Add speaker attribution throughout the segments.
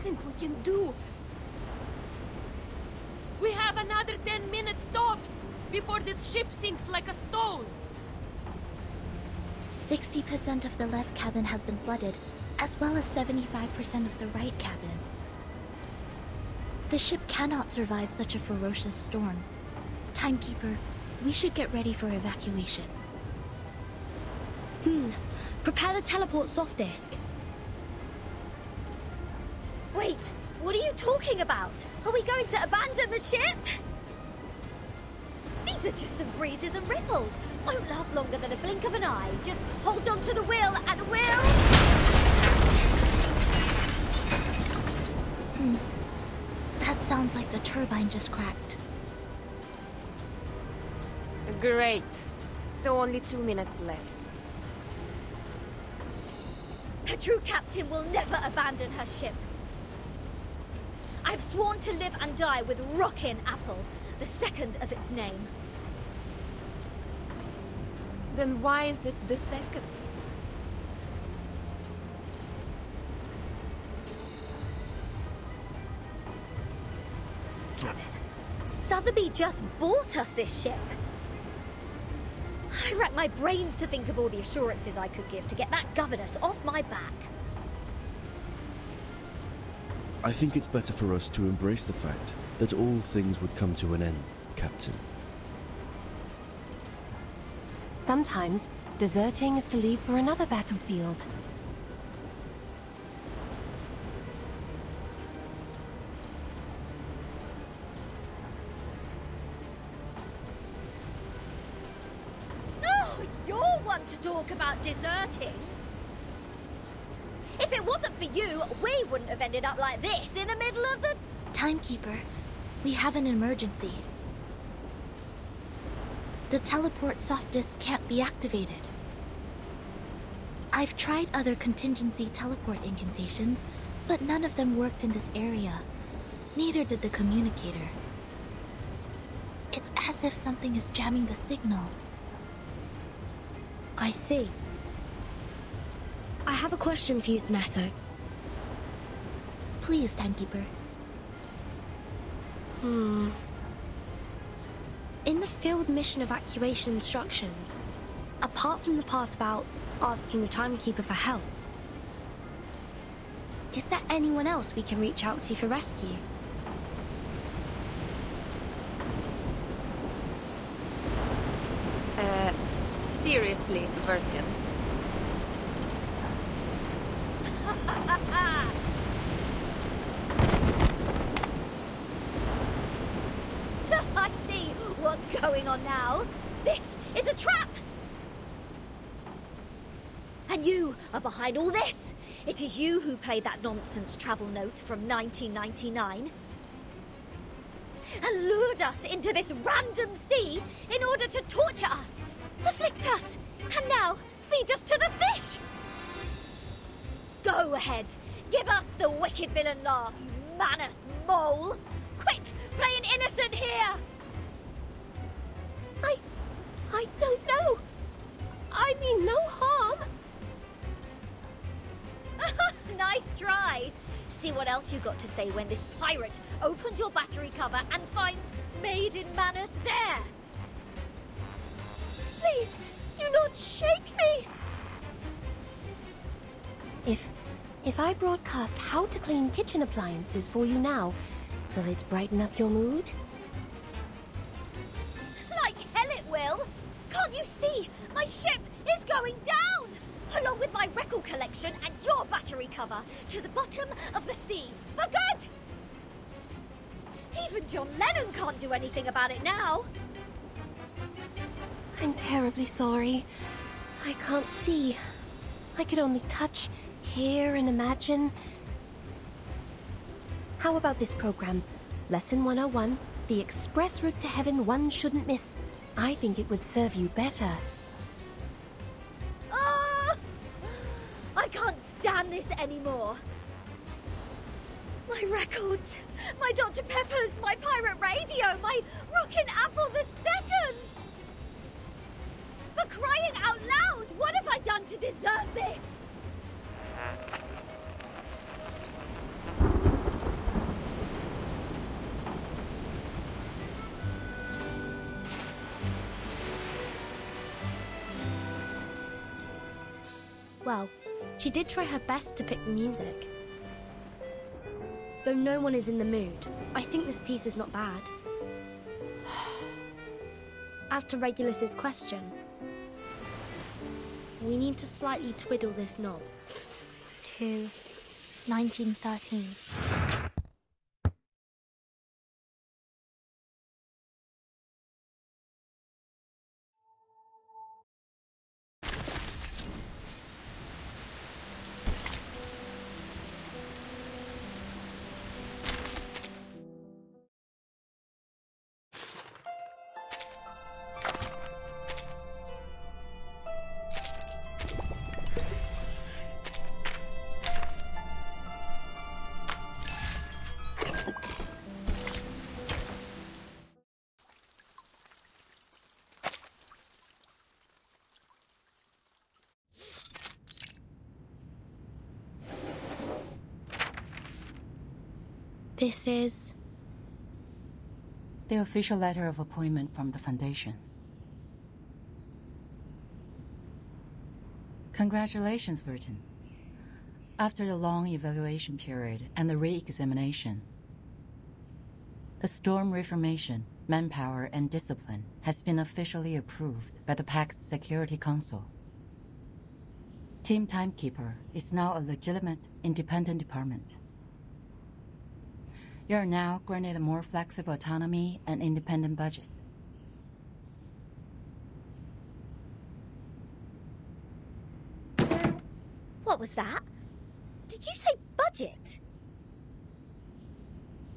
Speaker 1: nothing we can do. We have another 10 minutes tops before this ship sinks like a stone.
Speaker 2: 60% of the left cabin has been flooded, as well as 75% of the right cabin. The ship cannot survive such a ferocious storm. Timekeeper, we should get ready for evacuation.
Speaker 3: Prepare the teleport soft disk.
Speaker 4: Wait, what are you talking about? Are we going to abandon the ship? These are just some breezes and ripples. Won't last longer than a blink of an eye. Just hold on to the wheel and we'll...
Speaker 2: That sounds like the turbine just cracked.
Speaker 1: Great. So only 2 minutes left.
Speaker 4: A true captain will never abandon her ship. I've sworn to live and die with Rockin' Apple, the second of its name.
Speaker 1: Then why is it the second?
Speaker 4: Sotheby just bought us this ship. I racked my brains to think of all the assurances I could give to get that governess off my back.
Speaker 5: I think it's better for us to embrace the fact that all things would come to an end, Captain.
Speaker 6: Sometimes, deserting is to leave for another battlefield.
Speaker 4: Oh, you're one to talk about deserting. If it wasn't for you, we wouldn't have ended up like this in the middle of the...
Speaker 2: Timekeeper, we have an emergency. The teleport soft disk can't be activated. I've tried other contingency teleport incantations, but none of them worked in this area. Neither did the communicator. It's as if something is jamming the signal.
Speaker 3: I see. I have a question for you, Sanato.
Speaker 2: Please, Timekeeper.
Speaker 3: In the field mission evacuation instructions, apart from the part about asking the Timekeeper for help, is there anyone else we can reach out to for rescue?
Speaker 1: Seriously, Bertian.
Speaker 4: I see what's going on now. This is a trap! And you are behind all this. It is you who played that nonsense travel note from 1999 and lured us into this random sea in order to torture us, afflict us, and now feed us to the fish! Go ahead, give us the wicked villain laugh, you Manus mole! Quit playing innocent here!
Speaker 6: I don't know. I mean no harm.
Speaker 4: Nice try. See what else you got to say when this pirate opens your battery cover and finds Made in Manus there.
Speaker 6: Please, do not shake me. If I broadcast how to clean kitchen appliances for you now, will it brighten up your mood?
Speaker 4: Like hell it will. Can't you see? My ship is going down! Along with my record collection and your battery cover to the bottom of the sea. For good! Even John Lennon can't do anything about it now.
Speaker 6: I'm terribly sorry. I can't see. I could only touch, hear, and imagine. How about this program? Lesson 101, the express route to heaven one shouldn't miss. I think it would serve you better.
Speaker 4: I can't stand this anymore. My records, my Dr. Peppers, my pirate radio, my Rockin' Apple the Second! For crying out loud, what have I done to deserve this?
Speaker 3: Well, she did try her best to pick the music. Though no one is in the mood, I think this piece is not bad. As to Regulus's question, we need to slightly twiddle this knob.
Speaker 2: To 1913.
Speaker 3: This is...
Speaker 7: the official letter of appointment from the Foundation. Congratulations, Verton. After the long evaluation period and the re-examination, the Storm Reformation, Manpower and Discipline has been officially approved by the Pact's Security Council. Team Timekeeper is now a legitimate, independent department. You are now granted a more flexible autonomy and independent budget.
Speaker 4: What was that? Did you say budget?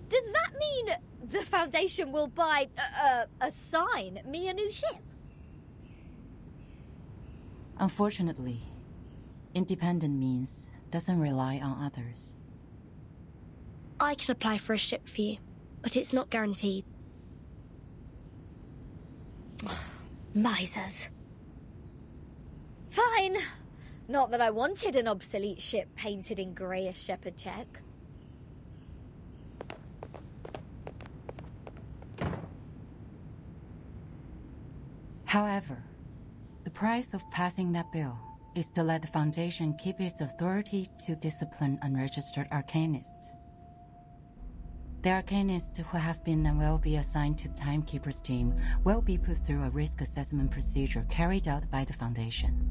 Speaker 4: Does that mean the Foundation will assign me a new ship?
Speaker 7: Unfortunately, independent means doesn't rely on others.
Speaker 3: I can apply for a ship for you, but it's not guaranteed.
Speaker 4: Misers. Fine. Not that I wanted an obsolete ship painted in grey as shepherd check.
Speaker 7: However, the price of passing that bill is to let the Foundation keep its authority to discipline unregistered arcanists. The arcanists who have been and will be assigned to the Timekeeper's team will be put through a risk assessment procedure carried out by the Foundation.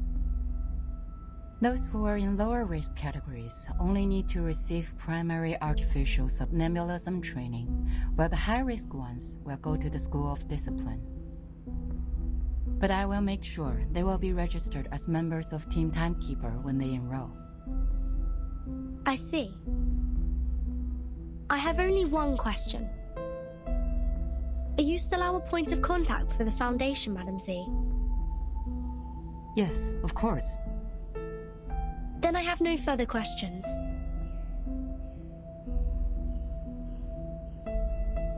Speaker 7: Those who are in lower risk categories only need to receive primary artificial somnambulism training, while the high-risk ones will go to the School of Discipline. But I will make sure they will be registered as members of Team Timekeeper when they enroll.
Speaker 3: I see. I have only one question. Are you still our point of contact for the Foundation, Madam Z?
Speaker 7: Yes, of course.
Speaker 3: Then I have no further questions.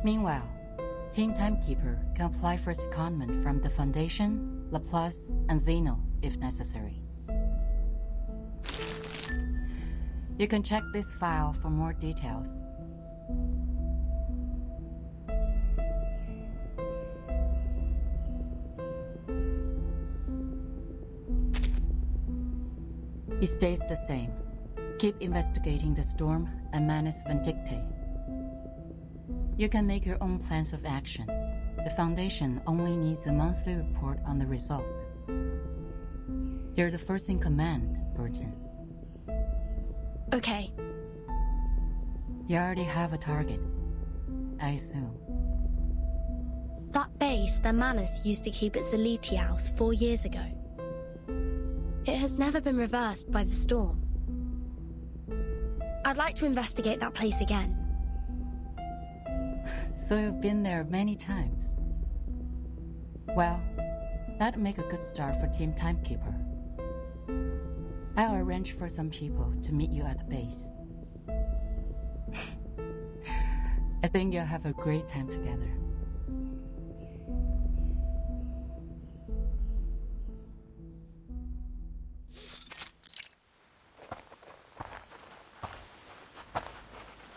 Speaker 7: Meanwhile, Team Timekeeper can apply for secondment from the Foundation, Laplace, and Zeno if necessary. You can check this file for more details. It stays the same. Keep investigating the storm and Manus Vindictae. You can make your own plans of action. The Foundation only needs a monthly report on the result. You're the first in command, Virgin.
Speaker 3: Okay.
Speaker 7: You already have a target, I assume.
Speaker 3: That base that Manus used to keep its Elite House 4 years ago. It has never been reversed by the storm. I'd like to investigate that place again.
Speaker 7: So you've been there many times. Well, that'd make a good start for Team Timekeeper. I'll arrange for some people to meet you at the base. I think you'll have a great time together.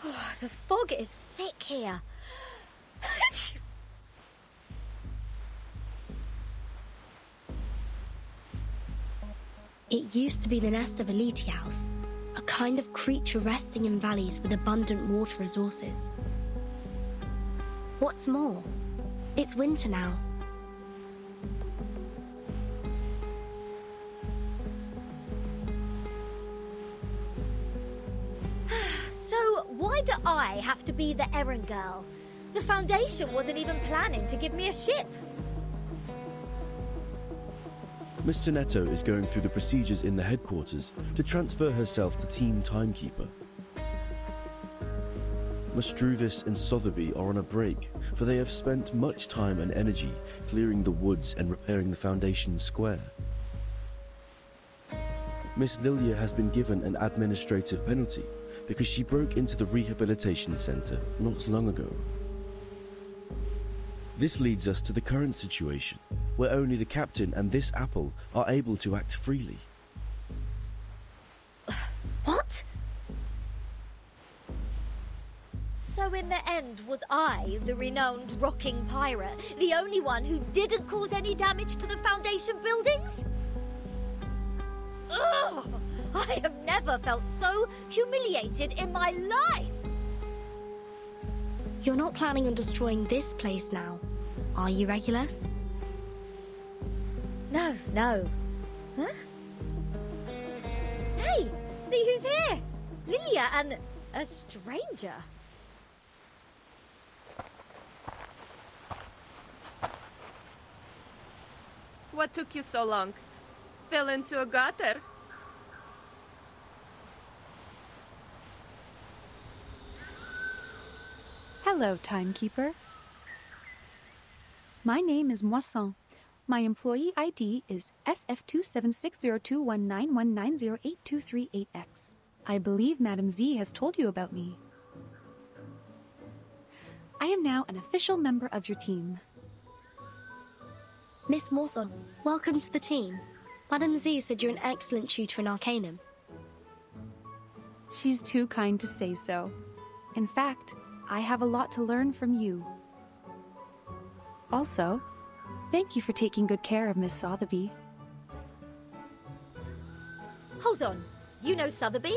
Speaker 4: Oh, the fog is thick here.
Speaker 3: It used to be the nest of a Litiaus, a kind of creature resting in valleys with abundant water resources. What's more, it's winter now.
Speaker 4: So why do I have to be the errand girl? The Foundation wasn't even planning to give me a ship.
Speaker 5: Mr. Netto is going through the procedures in the headquarters to transfer herself to Team Timekeeper. Mastruvis and Sotheby are on a break, for they have spent much time and energy clearing the woods and repairing the Foundation square. Miss Lilia has been given an administrative penalty because she broke into the rehabilitation center not long ago. This leads us to the current situation, where only the captain and this apple are able to act freely.
Speaker 4: What? So in the end, was I, the renowned rocking pirate, the only one who didn't cause any damage to the Foundation buildings? Ugh! I have never felt so humiliated in my life!
Speaker 3: You're not planning on destroying this place now, are you, Regulus?
Speaker 4: No. Huh? Hey, see who's here? Lilia and a stranger.
Speaker 1: What took you so long? Fell into a gutter?
Speaker 8: Hello, Timekeeper. My name is Moisson. My employee ID is SF27602191908238X. I believe Madame Z has told you about me. I am now an official member of your team.
Speaker 3: Miss Morson, welcome to the team. Madame Z said you're an excellent tutor in Arcanum.
Speaker 8: She's too kind to say so. In fact, I have a lot to learn from you. Also, thank you for taking good care of Miss Sotheby.
Speaker 4: Hold on, you know Sotheby?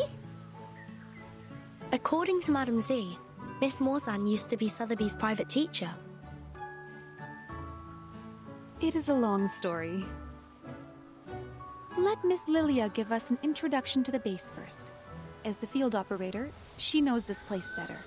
Speaker 3: According to Madame Z, Miss Morzan used to be Sotheby's private teacher.
Speaker 8: It is a long story. Let Miss Lilia give us an introduction to the base first. As the field operator, she knows this place better.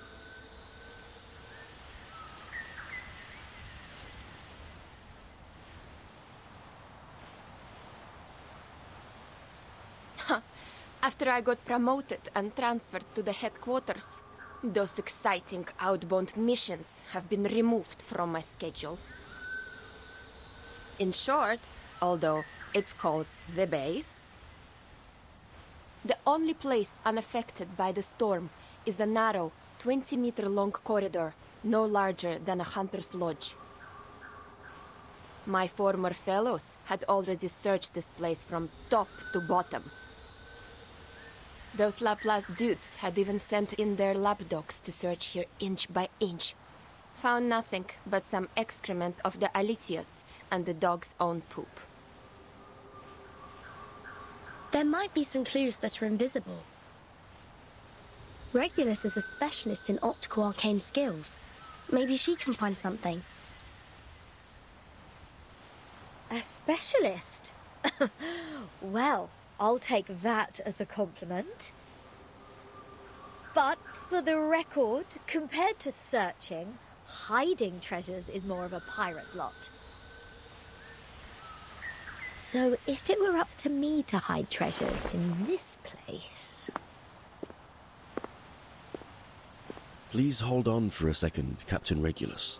Speaker 9: After I got promoted and transferred to the headquarters, those exciting outbound missions have been removed from my schedule. In short, although it's called the base, the only place unaffected by the storm is a narrow, 20-meter-long corridor, no larger than a hunter's lodge. My former fellows had already searched this place from top to bottom. Those Laplace dudes had even sent in their lapdogs to search here inch by inch. Found nothing but some excrement of the Alitius and the dog's own poop.
Speaker 3: There might be some clues that are invisible. Regulus is a specialist in optical arcane skills. Maybe she can find something.
Speaker 4: A specialist? Well, I'll take that as a compliment. But for the record, compared to searching, hiding treasures is more of a pirate's lot. So if it were up to me to hide treasures in this place...
Speaker 5: Please hold on for a second, Captain Regulus.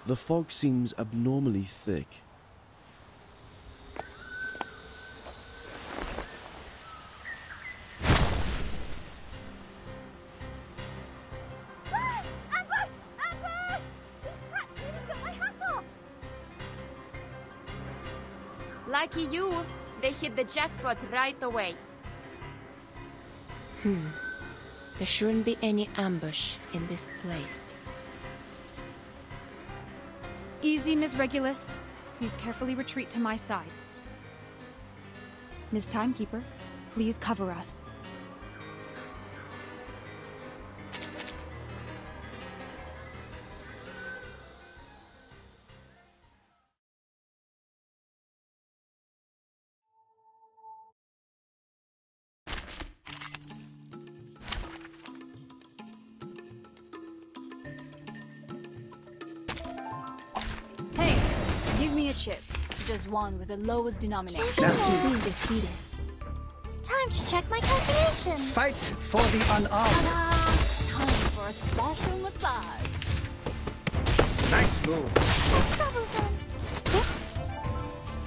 Speaker 5: The fog seems abnormally thick.
Speaker 9: Lucky you, they hit the jackpot right away. There shouldn't be any ambush in this place.
Speaker 8: Easy, Miss Regulus. Please carefully retreat to my side. Miss Timekeeper, please cover us.
Speaker 10: Hey, give me a chip. Just one with the lowest denominator.
Speaker 2: Merci.
Speaker 4: Time to check my calculation.
Speaker 11: Fight for the unarmed.
Speaker 10: Time for a special massage.
Speaker 11: Nice move.
Speaker 4: Troublesome.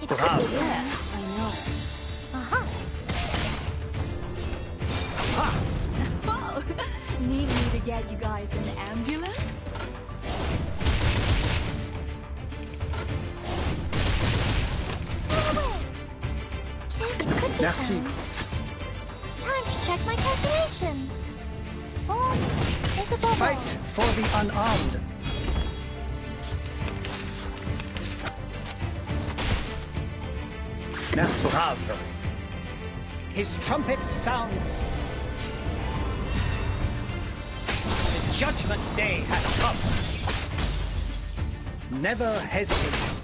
Speaker 4: It's
Speaker 11: Bravo.
Speaker 10: Yes, I know.
Speaker 4: Uh-huh.
Speaker 10: Oh, need me to get you guys an ambulance?
Speaker 11: Merci.
Speaker 4: Time to check my calculation. Form is a bubble.
Speaker 11: Fight for the unarmed. Merci. Bravo. His trumpets sound. The judgment day has come. Never hesitate.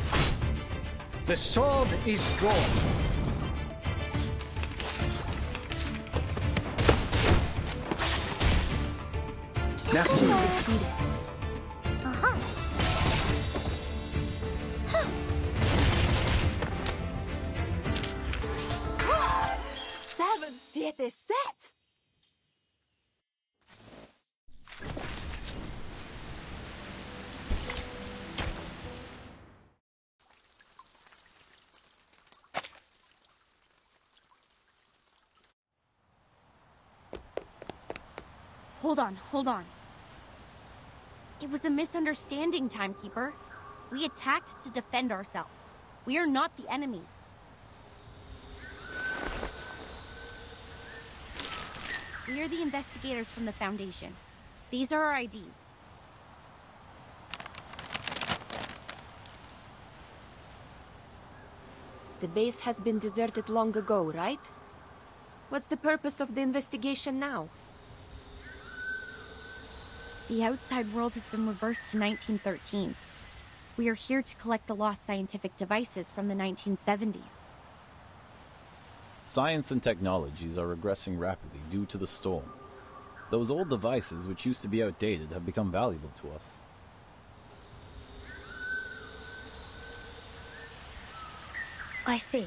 Speaker 11: The sword is drawn. Merci.
Speaker 4: Uh-huh.
Speaker 10: Seven, siete, set!
Speaker 1: Hold on. It was a misunderstanding, Timekeeper. We attacked to defend ourselves. We are not the enemy. We are the investigators from the Foundation. These are our IDs.
Speaker 9: The base has been deserted long ago, right? What's the purpose of the investigation now?
Speaker 1: The outside world has been reversed to 1913. We are here to collect the lost scientific devices from the 1970s.
Speaker 12: Science and technologies are regressing rapidly due to the storm. Those old devices, which used to be outdated, have become valuable to us.
Speaker 3: I see.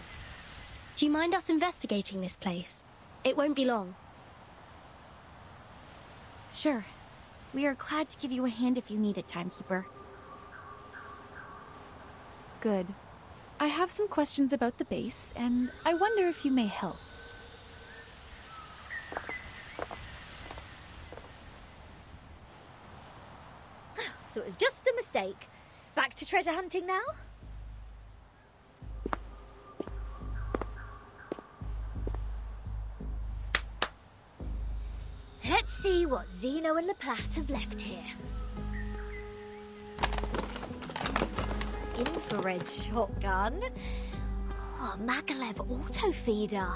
Speaker 3: Do you mind us investigating this place? It won't be long.
Speaker 1: Sure. We are glad to give you a hand if you need it, Timekeeper.
Speaker 8: Good. I have some questions about the base, and I wonder if you may help.
Speaker 4: So it was just a mistake. Back to treasure hunting now? Let's see what Zeno and Laplace have left here. Infrared shotgun. Oh, Magalev auto feeder.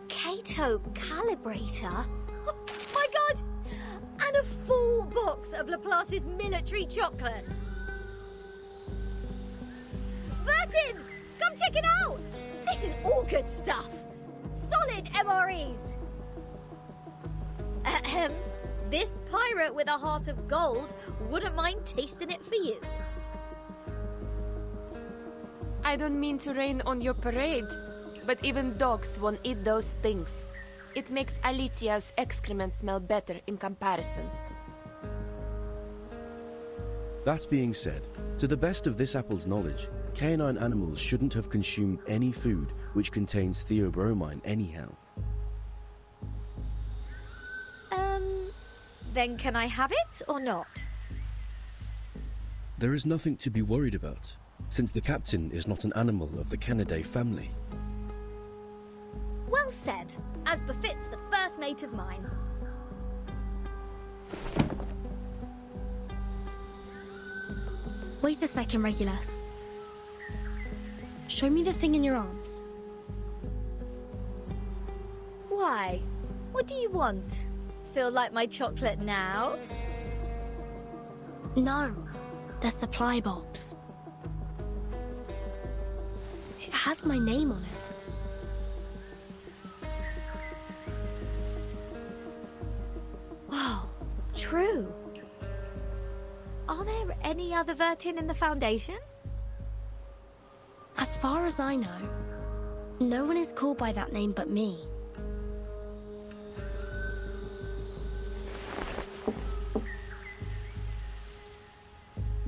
Speaker 4: Kato calibrator. Oh my god! And a full box of Laplace's military chocolate. Vertin! Come check it out! This is all good stuff. Solid MREs. Ahem. This pirate with a heart of gold wouldn't mind tasting it for you.
Speaker 9: I don't mean to rain on your parade, but even dogs won't eat those things. It makes Alitia's excrement smell better in comparison.
Speaker 5: That being said, to the best of this apple's knowledge, canine animals shouldn't have consumed any food which contains theobromine anyhow.
Speaker 4: Then can I have it or not?
Speaker 5: There is nothing to be worried about, since the captain is not an animal of the Canidae family.
Speaker 4: Well said, as befits the first mate of mine.
Speaker 3: Wait a second, Regulus. Show me the thing in your arms.
Speaker 4: Why? What do you want? Feel like my chocolate now?
Speaker 3: No, the supply box. It has my name on it.
Speaker 4: Wow, true. Are there any other Vertin in the Foundation?
Speaker 3: As far as I know, no one is called by that name but me.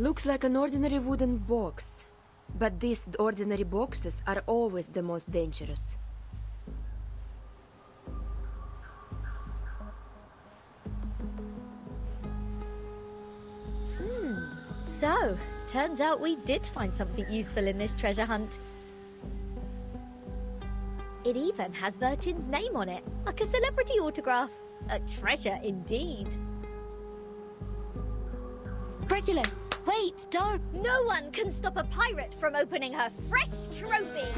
Speaker 9: Looks like an ordinary wooden box. But these ordinary boxes are always the most dangerous.
Speaker 4: So, turns out we did find something useful in this treasure hunt. It even has Vertin's name on it, like a celebrity autograph. A treasure indeed.
Speaker 3: Regulus, wait, don't!
Speaker 4: No one can stop a pirate from opening her fresh trophy!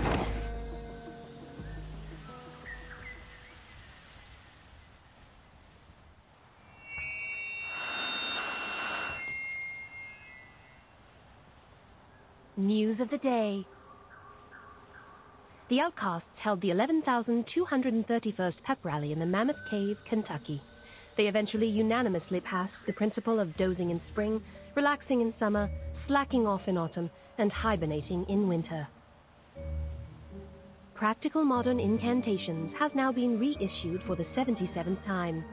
Speaker 6: News of the day. The Outcasts held the 11,231st pep rally in the Mammoth Cave, Kentucky. They eventually unanimously passed the principle of dozing in spring, relaxing in summer, slacking off in autumn, and hibernating in winter. Practical Modern Incantations has now been reissued for the 77th time.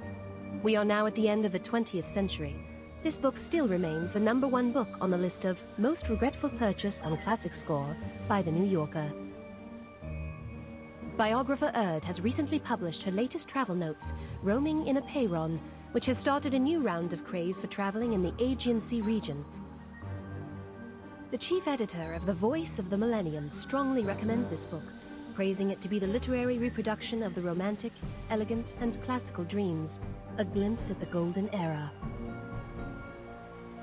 Speaker 6: We are now at the end of the 20th century. This book still remains the #1 book on the list of Most Regretful Purchase on Classic Score by The New Yorker. Biographer Erd has recently published her latest travel notes, Roaming in a Peyron, which has started a new round of craze for traveling in the Aegean Sea region. The chief editor of The Voice of the Millennium strongly recommends this book, praising it to be the literary reproduction of the romantic, elegant, and classical dreams, a glimpse at the golden era.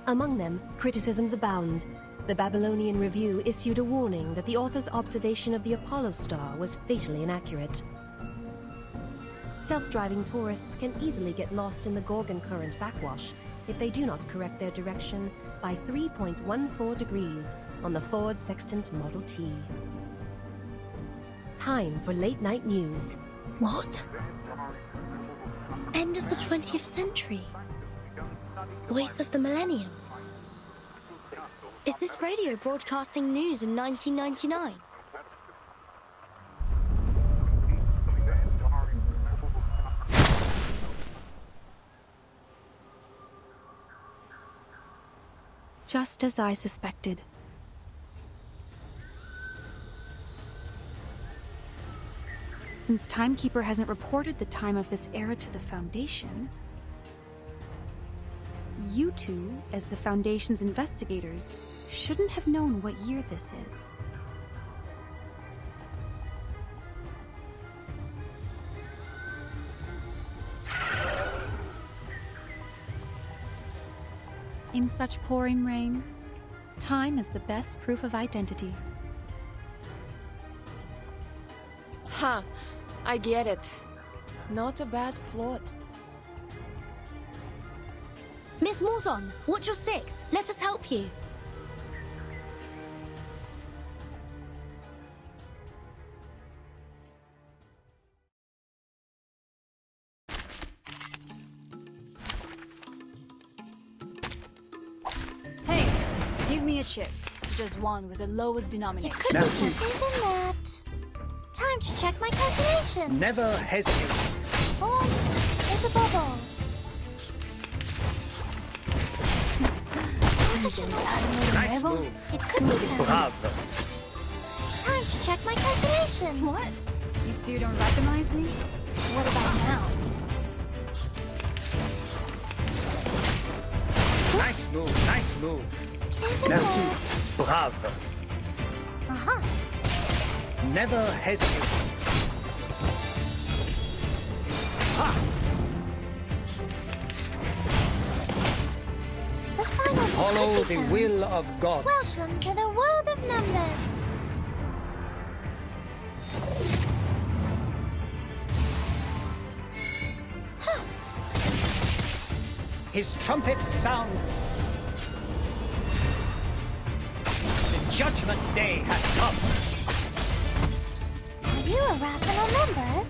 Speaker 6: Among them, criticisms abound. The Babylonian Review issued a warning that the author's observation of the Apollo star was fatally inaccurate. Self-driving tourists can easily get lost in the Gorgon Current backwash if they do not correct their direction by 3.14 degrees on the Ford Sextant Model T. Time for late night news.
Speaker 3: What? End of the 20th century? Voice of the Millennium? Is this radio broadcasting news in 1999?
Speaker 8: Just as I suspected. Since Timekeeper hasn't reported the time of this era to the Foundation, you two, as the Foundation's investigators, shouldn't have known what year this is. In such pouring rain, time is the best proof of identity.
Speaker 9: Ha! I get it. Not a bad plot.
Speaker 3: Miss Morzon, watch your six. Let us help you.
Speaker 10: Hey, give me a shift. Just one with the lowest denominator.
Speaker 11: Merci.
Speaker 4: that? Time to check my calculation.
Speaker 11: Never hesitate.
Speaker 4: It's a bubble.
Speaker 11: Nice move.
Speaker 4: It could be that.
Speaker 11: Bravo.
Speaker 4: Time to check my calculation.
Speaker 10: What? You still don't recognize me? What about now?
Speaker 11: Nice move. Nice move. Merci. Bravo.
Speaker 4: Uh-huh.
Speaker 11: Never hesitate. Ha!
Speaker 4: The final
Speaker 11: Follow the
Speaker 4: position.
Speaker 11: will of God.
Speaker 4: Welcome to the world of numbers.
Speaker 11: His trumpets sound. The judgment day has come.
Speaker 4: Are you irrational members?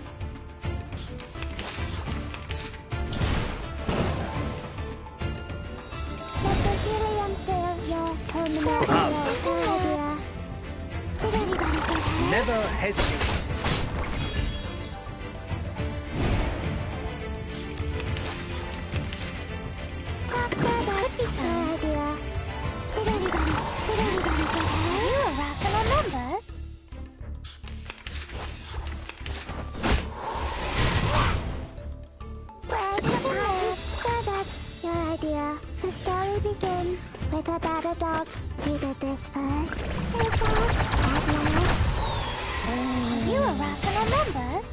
Speaker 11: Never hesitate.
Speaker 13: The story begins with a bad adult who did this first. They fought at last.
Speaker 4: Are you irrational members?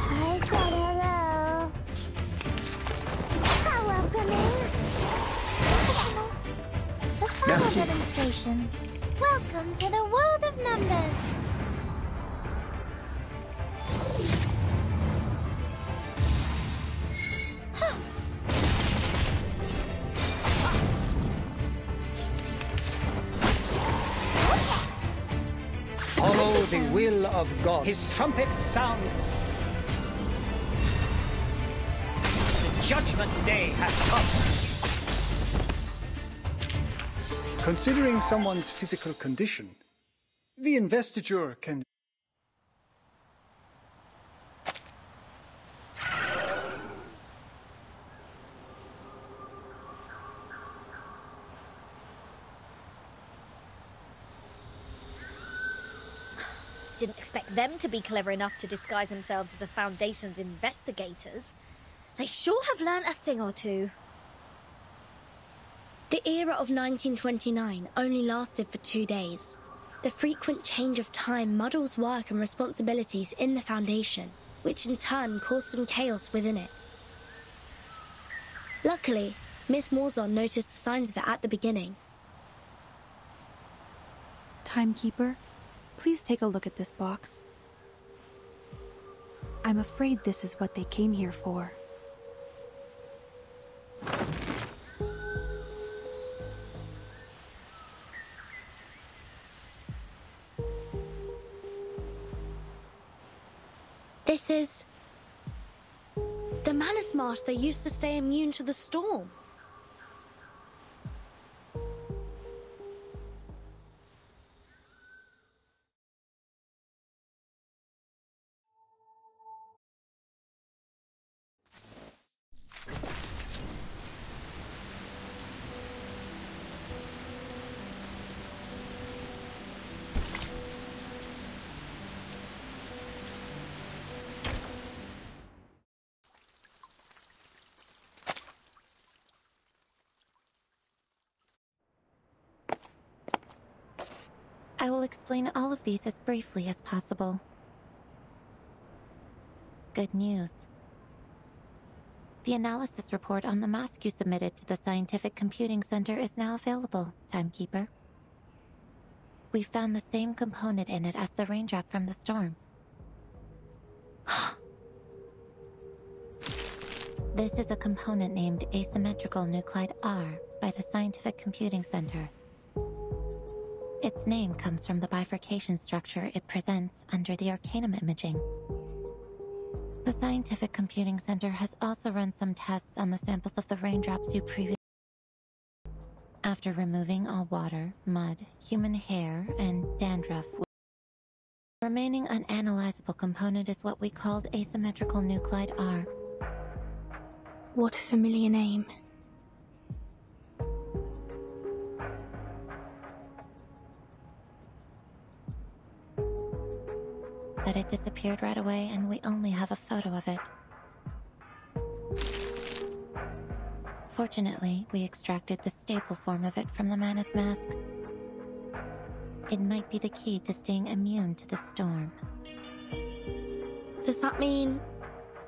Speaker 13: I said hello. How welcoming.
Speaker 4: The final demonstration. Welcome to the world of numbers.
Speaker 11: Follow the will of God. His trumpets sound. The judgment day has come.
Speaker 14: Considering someone's physical condition, the investiture can...
Speaker 4: Didn't expect them to be clever enough to disguise themselves as the Foundation's investigators. They sure have learnt a thing or two.
Speaker 3: The era of 1929 only lasted for 2 days. The frequent change of time muddles work and responsibilities in the Foundation, which in turn caused some chaos within it. Luckily, Miss Morzon noticed the signs of it at the beginning.
Speaker 8: Timekeeper, please take a look at this box. I'm afraid this is what they came here for.
Speaker 3: This is... the Manus Marsh that used to stay immune to the storm.
Speaker 2: I will explain all of these as briefly as possible. Good news. The analysis report on the mask you submitted to the Scientific Computing Center is now available, Timekeeper. We found the same component in it as the raindrop from the storm. This is a component named asymmetrical nuclide R by the Scientific Computing Center. Its name comes from the bifurcation structure it presents under the Arcanum imaging. The Scientific Computing Center has also run some tests on the samples of the raindrops you previously... After removing all water, mud, human hair, and dandruff, the remaining unanalyzable component is what we called asymmetrical nuclide R.
Speaker 3: What a familiar name.
Speaker 2: But it disappeared right away, and we only have a photo of it. Fortunately, we extracted the staple form of it from the Manus mask. It might be the key to staying immune to the storm.
Speaker 3: Does that mean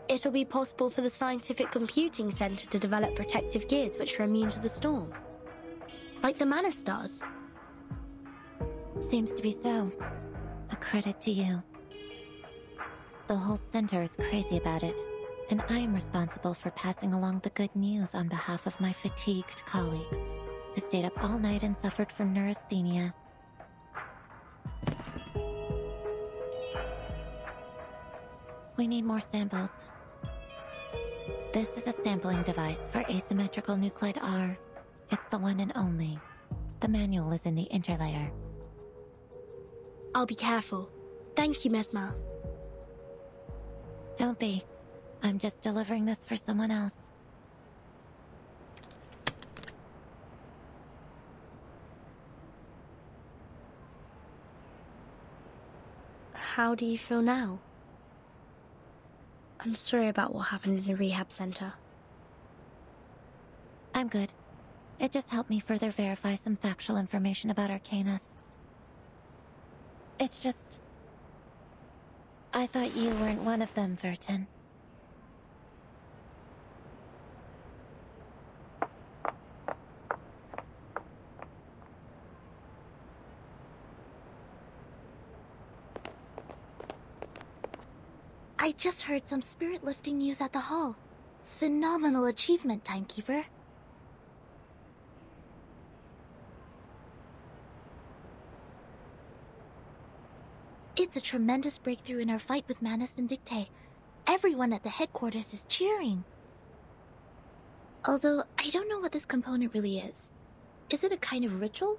Speaker 3: it'll be possible for the Scientific Computing Center to develop protective gears which are immune to the storm? Like the Manus does?
Speaker 2: Seems to be so. A credit to you. The whole center is crazy about it. and I am responsible for passing along the good news on behalf of my fatigued colleagues, who stayed up all night and suffered from neurasthenia. We need more samples. This is a sampling device for asymmetrical nuclide R. It's the one and only. The manual is in the interlayer.
Speaker 3: I'll be careful. Thank you, Mesmer.
Speaker 2: Don't be. I'm just delivering this for someone else.
Speaker 3: How do you feel now? I'm sorry about what happened in the rehab center.
Speaker 2: I'm good. It just helped me further verify some factual information about Arcanists. It's just... I thought you weren't one of them, Vertin. I just heard some spirit-lifting news at the hall. Phenomenal achievement, Timekeeper. It's a tremendous breakthrough in our fight with Manus Vindictae. Everyone at the headquarters is cheering. Although, I don't know what this component really is. Is it a kind of ritual?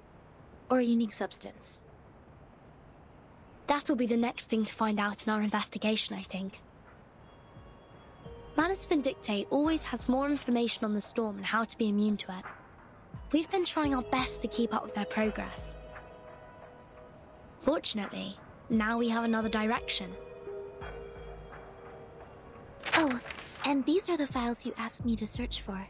Speaker 2: Or a unique substance?
Speaker 3: That'll be the next thing to find out in our investigation, I think. Manus Vindictae always has more information on the storm and how to be immune to it. We've been trying our best to keep up with their progress. Fortunately, now we have another direction.
Speaker 2: Oh, and these are the files you asked me to search for.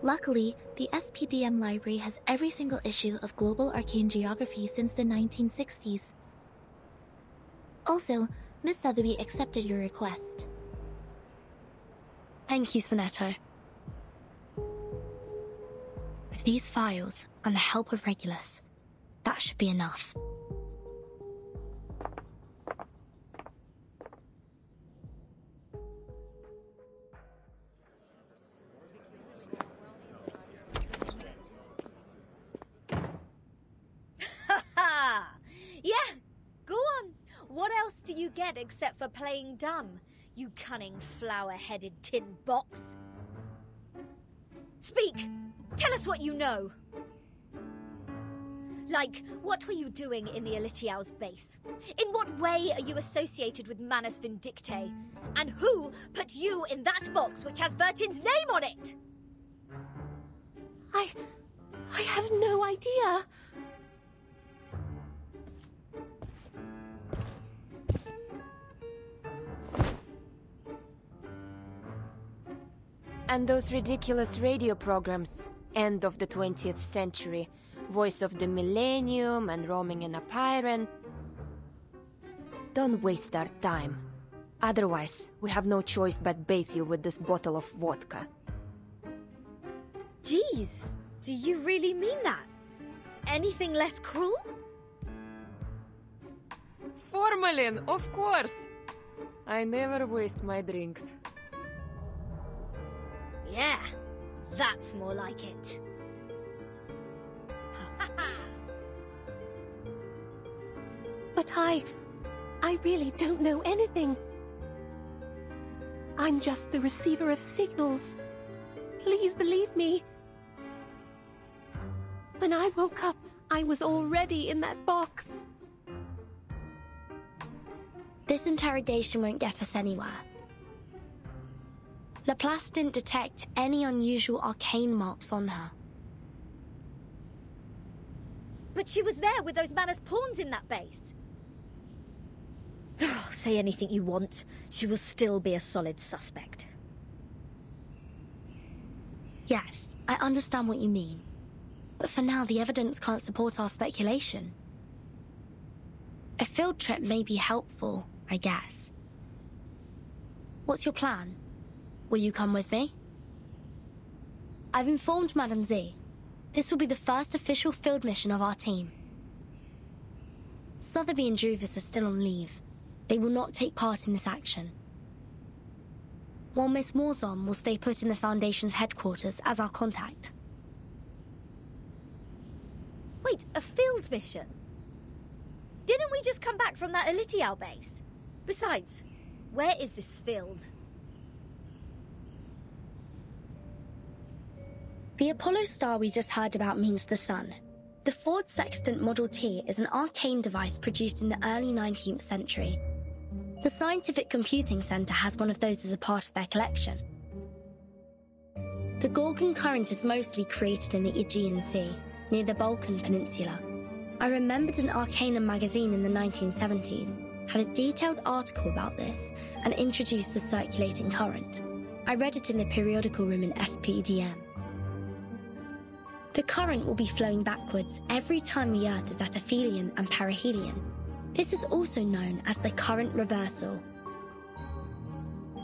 Speaker 2: Luckily, the SPDM library has every single issue of Global Arcane Geography since the 1960s. Also, Miss Sotheby accepted your request.
Speaker 3: Thank you, Sonetto. With these files, and the help of Regulus, that should be enough.
Speaker 4: Yeah, go on. What else do you get except for playing dumb, you cunning flower-headed tin box? Speak! Tell us what you know! Like, what were you doing in the Elitiao's base? In what way are you associated with Manus Vindictae? And who put you in that box which has Vertin's name on it?
Speaker 6: I have no idea.
Speaker 9: And those ridiculous radio programs, end of the 20th century, voice of the millennium and roaming in a Pyren. Don't waste our time. Otherwise, we have no choice but bathe you with this bottle of vodka.
Speaker 4: Jeez, do you really mean that? Anything less cruel?
Speaker 9: Formalin, of course! I never waste my drinks.
Speaker 4: Yeah, that's more like it.
Speaker 6: But I really don't know anything. I'm just the receiver of signals. Please believe me. When I woke up, I was already in that box.
Speaker 3: This interrogation won't get us anywhere. Laplace didn't detect any unusual arcane marks on her.
Speaker 4: But she was there with those Manus pawns in that base. Say anything you want, she will still be a solid suspect.
Speaker 3: Yes, I understand what you mean. But for now, the evidence can't support our speculation. A field trip may be helpful, I guess. What's your plan? Will you come with me? I've informed Madame Z. This will be the first official field mission of our team. Sotheby and Druvis are still on leave. They will not take part in this action. While Miss Morzon will stay put in the Foundation's headquarters as our contact.
Speaker 4: Wait, a field mission? Didn't we just come back from that Elitial base? Besides, where is this field?
Speaker 3: The Apollo star we just heard about means the sun. The Ford Sextant Model T is an arcane device produced in the early 19th century. The Scientific Computing Center has one of those as a part of their collection. The Gorgon current is mostly created in the Aegean Sea, near the Balkan Peninsula. I remembered an Arcanum magazine in the 1970s had a detailed article about this and introduced the circulating current. I read it in the periodical room in SPDM. The current will be flowing backwards every time the Earth is at aphelion and perihelion. This is also known as the current reversal,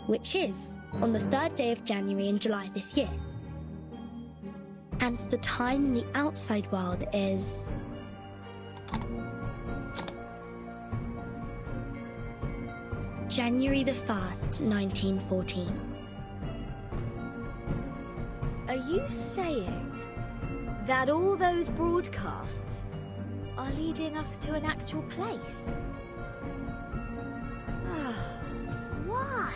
Speaker 3: which is on the 3rd day of January and July this year. And the time in the outside world is... January the 1st, 1914.
Speaker 4: Are you saying that all those broadcasts are leading us to an actual place? Why?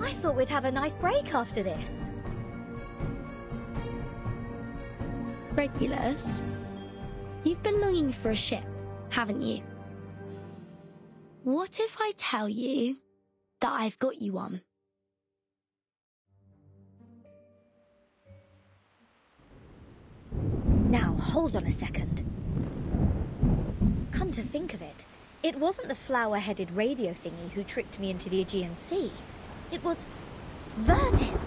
Speaker 4: I thought we'd have a nice break after this.
Speaker 3: Regulus, you've been longing for a ship, haven't you? What if I tell you that I've got you one?
Speaker 4: Now, hold on a second. Come to think of it, it wasn't the flower-headed radio thingy who tricked me into the Aegean Sea. It was Verdin.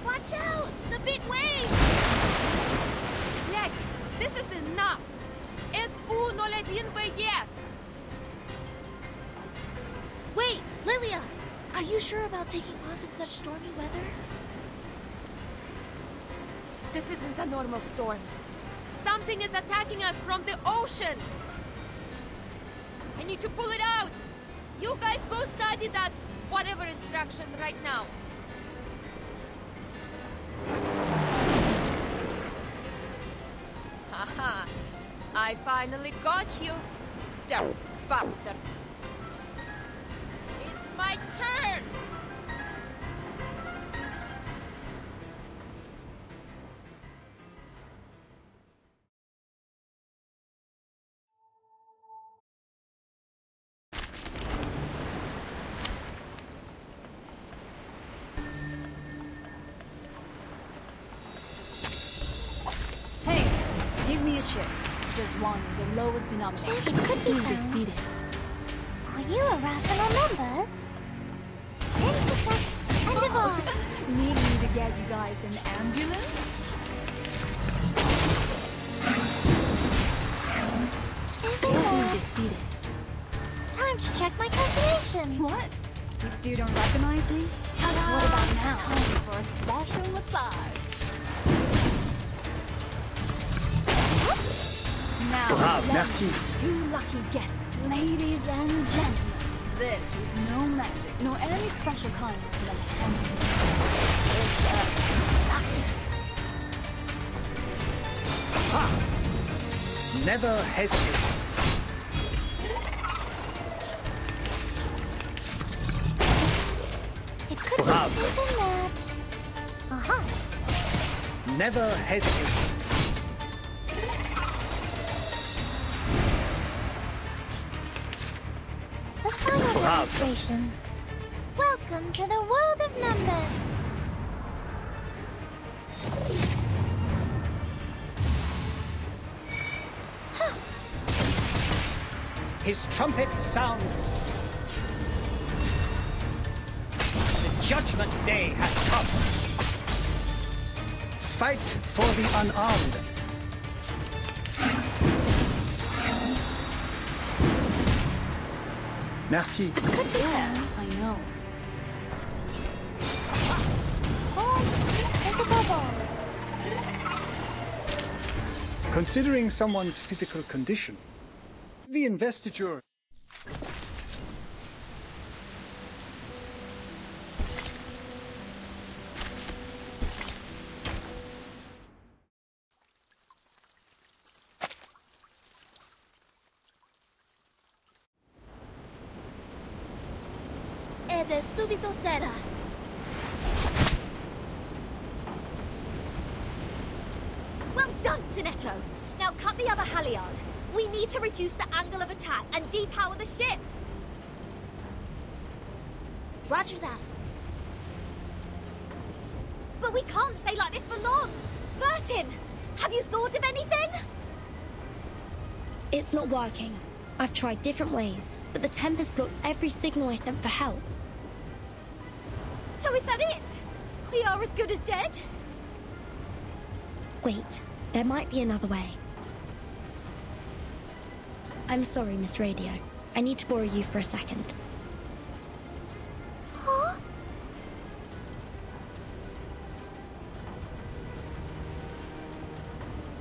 Speaker 1: Watch out! The big waves!
Speaker 9: Блять, this is enough! SU-01B!
Speaker 2: Wait, Lilia! Are you sure about taking off in such stormy weather?
Speaker 9: This isn't a normal storm. Something is attacking us from the ocean! I need to pull it out! You guys go study that whatever instruction right now. Haha, I finally got you, dumb bastard. It's my turn!
Speaker 10: Hey, give me a ship. Says one with the lowest denominator.
Speaker 13: It could be
Speaker 10: Defeated.
Speaker 13: Are you a rational numbers? 10% and divide.
Speaker 10: Need me to get you guys an ambulance? Defeated.
Speaker 13: Time to check my calculation.
Speaker 10: What? You still don't recognize me? What about now? Time for a special massage. Now,
Speaker 11: Bravo, merci.
Speaker 10: two lucky guests, ladies and gentlemen. This is no magic, nor any special kind of left-handed.
Speaker 11: Never hesitate.
Speaker 13: It could
Speaker 11: Bravo.
Speaker 13: be something that... Aha.
Speaker 11: Never hesitate.
Speaker 13: The final
Speaker 11: Bravo.
Speaker 13: demonstration. Welcome to the world of numbers.
Speaker 11: His trumpets sound. The judgment day has come. Fight for the unarmed. Merci.
Speaker 10: Yeah, I know.
Speaker 13: There's a bubble.
Speaker 14: Considering someone's physical condition, The investiture.
Speaker 2: Ed subito sera.
Speaker 4: Well done, Sinetto. Now cut the other halyard. We need to reduce the angle of attack and depower the ship.
Speaker 2: Roger that.
Speaker 4: But we can't stay like this for long. Bertin, have you thought of anything?
Speaker 3: It's not working. I've tried different ways, but the temp has blocked every signal I sent for help.
Speaker 4: So is that it? We are as good as dead?
Speaker 3: Wait, there might be another way. I'm sorry, Miss Radio. I need to borrow you for a second.
Speaker 2: Huh?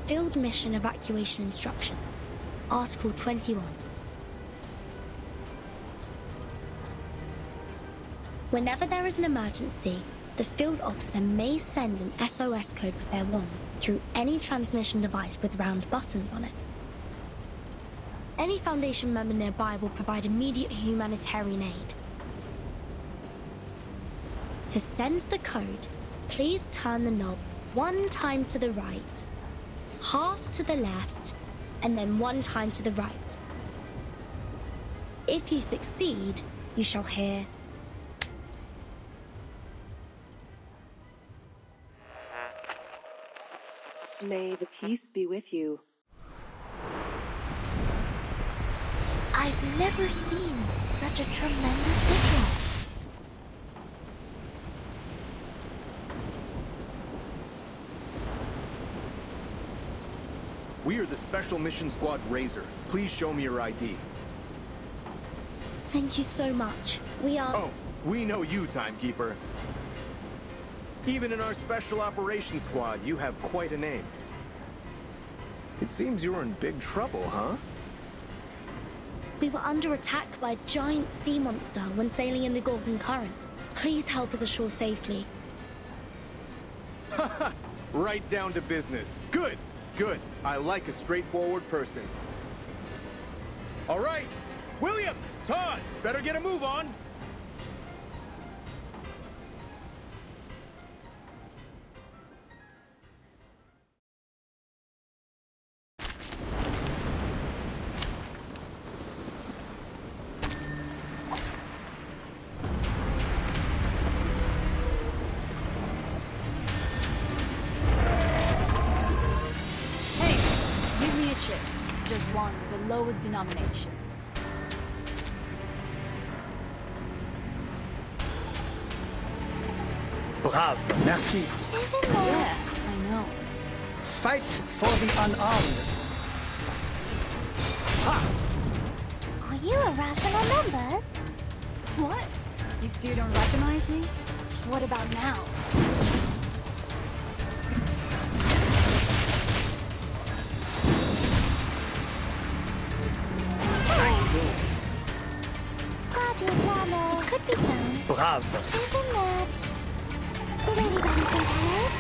Speaker 3: Field Mission Evacuation Instructions, Article 21. Whenever there is an emergency, the field officer may send an SOS code with their wands through any transmission device with round buttons on it. Any Foundation member nearby will provide immediate humanitarian aid. To send the code, please turn the knob 1 time to the right, half to the left, and then 1 time to the right. If you succeed, you shall hear
Speaker 6: May the peace be with you.
Speaker 2: I've never seen such a tremendous visual.
Speaker 15: We are the Special Mission Squad Razor. Please show me your ID.
Speaker 3: Thank you so much. We are...
Speaker 15: Oh, we know you, Timekeeper. Even in our Special Operations Squad, you have quite a name. It seems you're in big trouble, huh?
Speaker 3: We were under attack by a giant sea monster when sailing in the Gorgon Current. Please help us ashore safely.
Speaker 15: Haha! Right down to business. Good! Good. I like a straightforward person. All right! William! Todd! Better get a move on!
Speaker 10: Lowest denomination.
Speaker 11: Brave. Merci.
Speaker 10: Yeah, I know.
Speaker 11: Fight for the unarmed. Ha!
Speaker 13: Are you irrational members?
Speaker 10: What? You still don't recognize me? What about now?
Speaker 13: It could be fun.
Speaker 11: Brave.
Speaker 13: Isn't that? Will anybody compare it?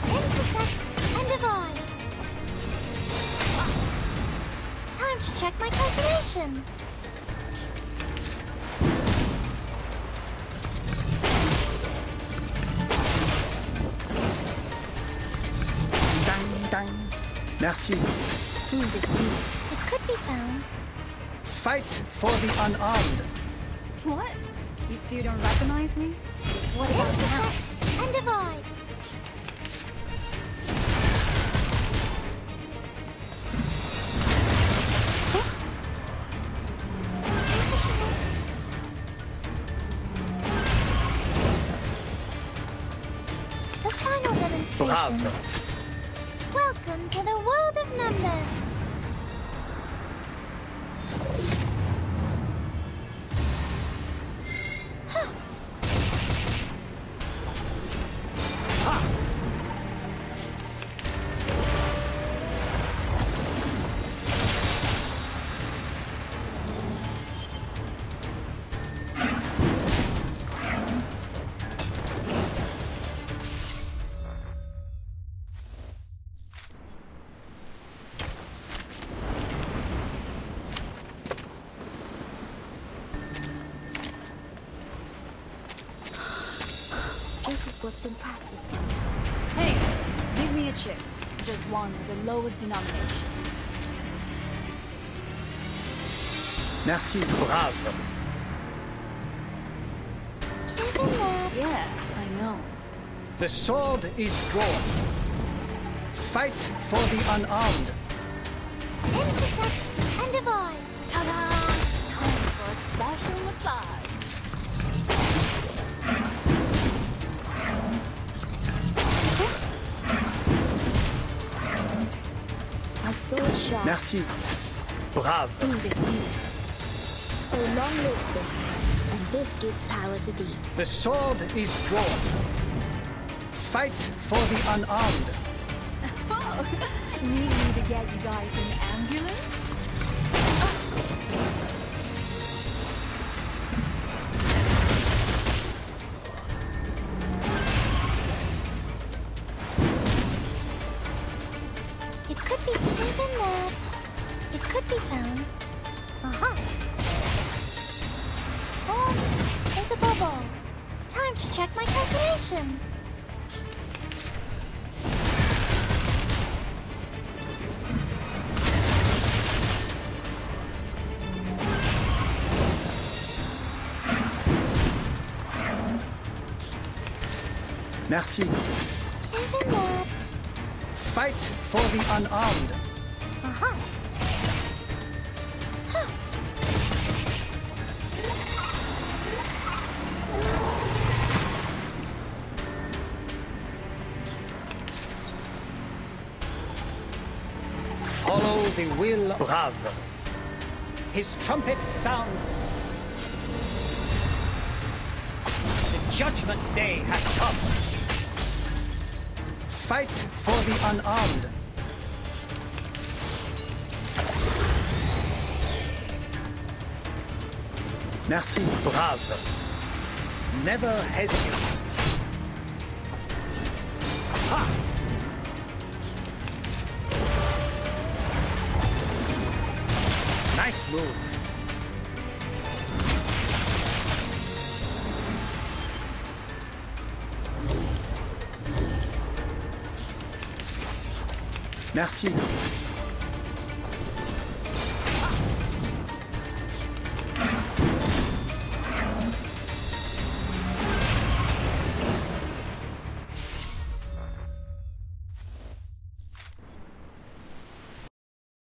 Speaker 13: Intersect and divide. Time to check my calculation.
Speaker 11: Dang, dang. Merci.
Speaker 13: It could be found.
Speaker 11: Fight for the unarmed.
Speaker 10: What? You still don't recognize me? What about now?
Speaker 13: And divide. The final demonstration.
Speaker 11: Bravo.
Speaker 13: Welcome to the world of numbers.
Speaker 2: just what's been practiced.
Speaker 10: Hey, give me a chip. Just one with the lowest denomination.
Speaker 11: Merci, brave.
Speaker 10: Yes, I know.
Speaker 11: The sword is drawn. Fight for the unarmed.
Speaker 4: Intercept and divide.
Speaker 10: Ta-da! Time for a special massage.
Speaker 2: A sword sharp.
Speaker 11: Merci, brave.
Speaker 2: So long lives this, and this gives power to thee.
Speaker 11: The sword is drawn. Fight for the unarmed.
Speaker 10: Oh, need me to get you guys an ambulance?
Speaker 4: It could be something that it could be found. Oh, there's a bubble. Time to check my calculation.
Speaker 11: Merci.
Speaker 4: Isn't that?
Speaker 11: Fight for the unarmed. Follow the will of Brave. His trumpets sound. The judgment day has come. Fight for the unarmed. Merci, brave. Never hesitate. Ha! Nice move. Merci.